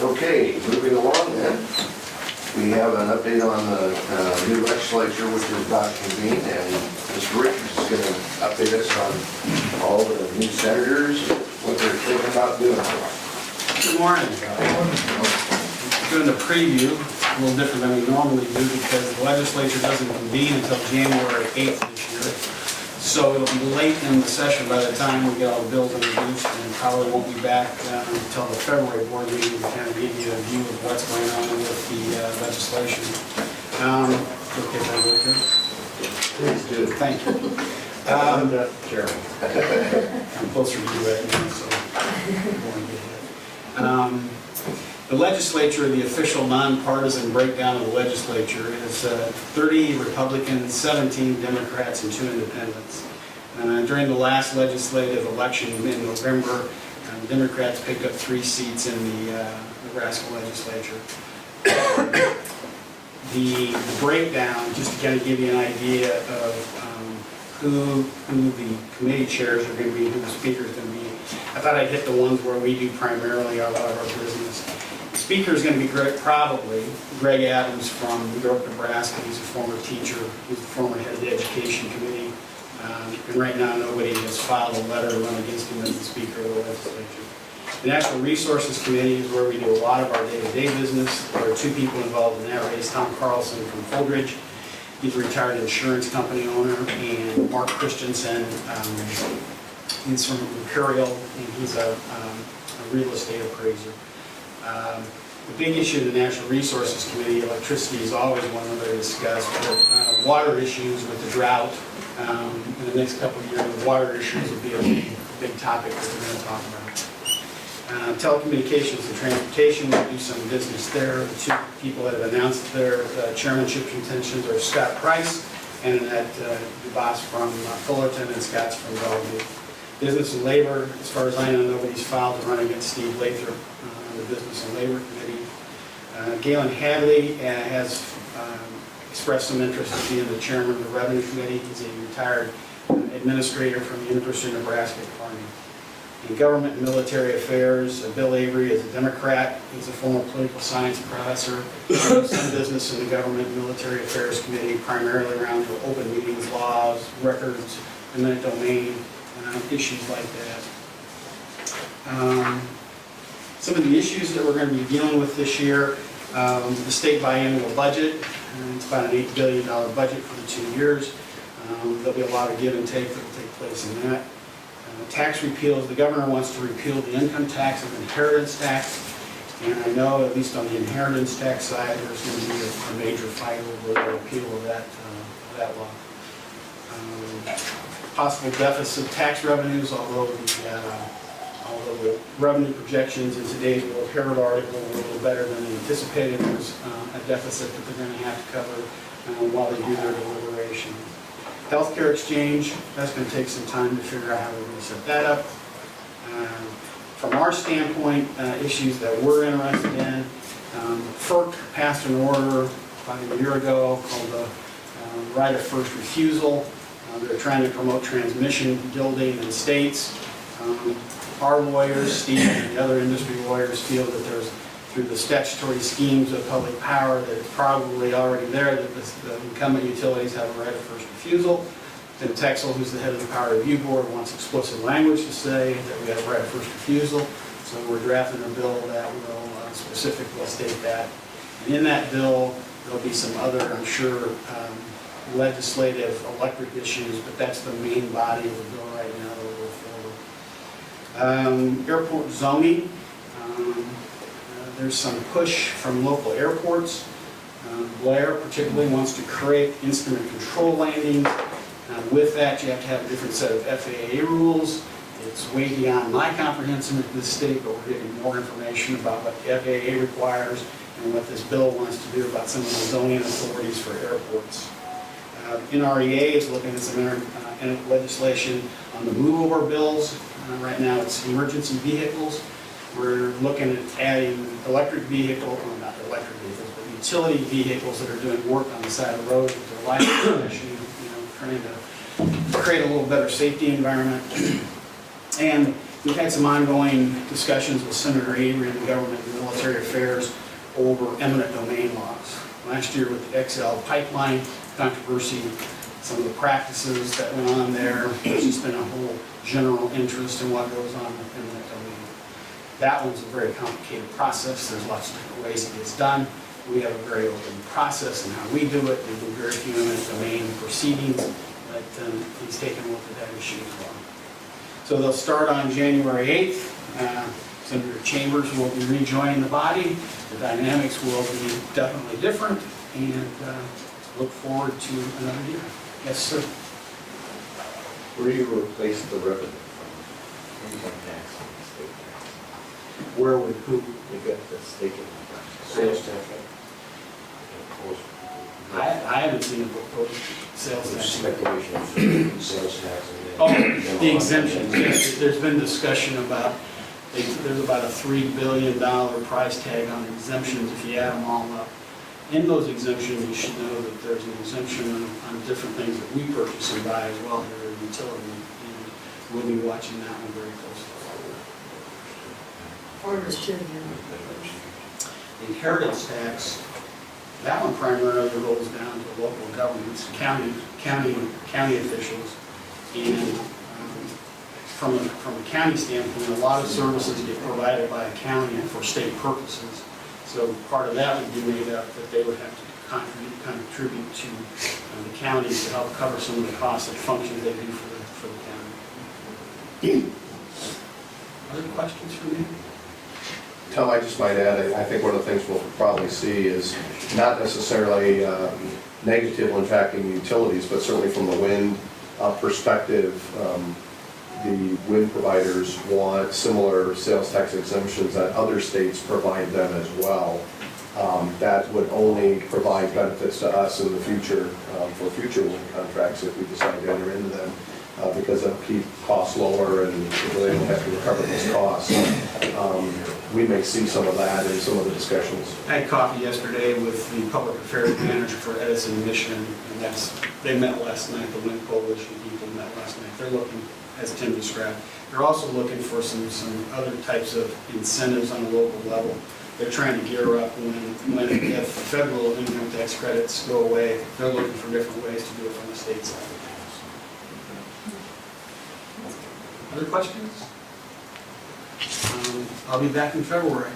Okay, moving along then. We have an update on the new legislature, which is about to convene, and Mr. Richards is going to update us on all the new senators, what they're thinking about doing. Good morning. Doing the preview, a little different than we normally do because the legislature doesn't convene until January 8th this year. So it'll be late in the session by the time we get all the bills introduced, and probably won't be back until the February board meeting to kind of give you a view of what's going on with the legislation. Okay, if I go here? Please do. Thank you. Chairman. I'm closer to you right now, so I won't get hit. The legislature, the official nonpartisan breakdown of the legislature is 30 Republicans, 17 Democrats, and 2 independents. During the last legislative election in November, Democrats picked up 3 seats in the Nebraska legislature. The breakdown, just to kind of give you an idea of who the committee chairs are going to be, who the speaker is going to be, I thought I'd hit the ones where we do primarily a lot of our business. The speaker is going to be probably Greg Adams from Nebraska. He's a former teacher. He's the former head of the education committee. And right now, nobody has filed a letter to run against him as the speaker of the legislature. The Natural Resources Committee is where we do a lot of our day-to-day business. There are 2 people involved in that race. Tom Carlson from Fuldridge. He's a retired insurance company owner. And Mark Christensen, he's from Imperial, and he's a real estate appraiser. The big issue in the Natural Resources Committee, electricity is always one that they discuss, but water issues with the drought. In the next couple of years, the water issues will be a big topic that we're going to talk about. Telecommunications and transportation, we do some business there. The 2 people that have announced their chairmanship intentions are Scott Price and Annette DeBoss from Fullerton, and Scott's from Bellevue. Business and labor, as far as I know, nobody's filed to run against Steve Lathrop on the Business and Labor Committee. Galen Hadley has expressed some interest in being the chairman of the Revenue Committee. He's a retired administrator from the University of Nebraska at Kearney. In Government and Military Affairs, Bill Avery is a Democrat. He's a former political science professor. He does some business in the Government and Military Affairs Committee, primarily around the open meetings laws, records, eminent domain, issues like that. Some of the issues that we're going to be dealing with this year, the state biannual budget. It's about an $8 billion budget for the 2 years. There'll be a lot of give and take that will take place in that. Tax repeals, the governor wants to repeal the income tax and inheritance tax. And I know, at least on the inheritance tax side, there's going to be a major fight over the repeal of that law. Possible deficit tax revenues, although the revenue projections in today's World Herald article were a little better than anticipated. There's a deficit that they're going to have to cover while they do their deliberation. Healthcare exchange, that's going to take some time to figure out how we're going to set that up. From our standpoint, issues that we're interested in, FERC passed an order about a year ago called the right of first refusal. They're trying to promote transmission building in states. Our lawyers, Steve and the other industry lawyers, feel that there's, through the statutory schemes of public power, that it's probably already there that the incumbent utilities have a right of first refusal. Then Texel, who's the head of the Power Review Board, wants explicit language to say that we have a right of first refusal. So we're drafting a bill that will specifically state that. And in that bill, there'll be some other, I'm sure, legislative electric issues, but that's the main body of the bill right now that we'll go forward. Airport zoning. There's some push from local airports. Blair particularly wants to create instrument control landings. With that, you have to have a different set of FAA rules. It's way beyond my comprehension at this state, but we're getting more information about what the FAA requires and what this bill wants to do about some of the zoning authorities for airports. NREA is looking at some legislation on the move-over bills. Right now it's emergency vehicles. We're looking at adding electric vehicles, well, not electric vehicles, but utility vehicles that are doing work on the side of the road with their light protection, trying to create a little better safety environment. And We've had some ongoing discussions with Senator Avery in the Government and Military Affairs over eminent domain laws. Last year with the XL pipeline controversy, some of the practices that went on there, there's just been a whole general interest in what goes on with eminent domain. That one's a very complicated process. There's lots of different ways it gets done. We have a very open process in how we do it. We do very few eminent domain proceedings, but he's taken a look at that issue as well. So they'll start on January 8th. Senator Chambers will be rejoining the body. The dynamics will be definitely different, and look forward to another year. Yes, sir. Where do you replace the revenue from? Income tax and state tax. Where would who? You got the state income tax, sales tax. And of course, I haven't seen a proposed sales there's tax. speculation of sales tax. Oh, the exemptions, yes. There's been discussion about, there's about a $3 billion price tag on exemptions if you add them all up. In those exemptions, you should know that there's an exemption on different things that we purchase and buy as well here at utility. And we'll be watching that one very closely. Farmers too, The inheritance tax, that one primarily rolls down to local governments, county officials. And from a county standpoint, a lot of services get provided by a county for state purposes. So part of that would be made up that they would have to contribute to the counties to help cover some of the costs and functions they do for the county. Other questions for me? Tom, I just might add, I think one of the things we'll probably see is not necessarily negative impacting utilities, but certainly from the wind perspective, the wind providers want similar sales tax exemptions that other states provide them as well. That would only provide benefits to us in the future for future wind contracts if we decide to enter into them, because they'll keep costs lower and they don't have to recover those costs. We may see some of that in some of the discussions. I had coffee yesterday with the public affairs manager for Edison, Michigan, and they met last night, the Wind Coalition people met last night. They're looking, as Tim described, they're also looking for some other types of incentives on a local level. They're trying to gear up when if federal income tax credits go away, they're looking for different ways to do it from the state side. Other questions? I'll be back in February.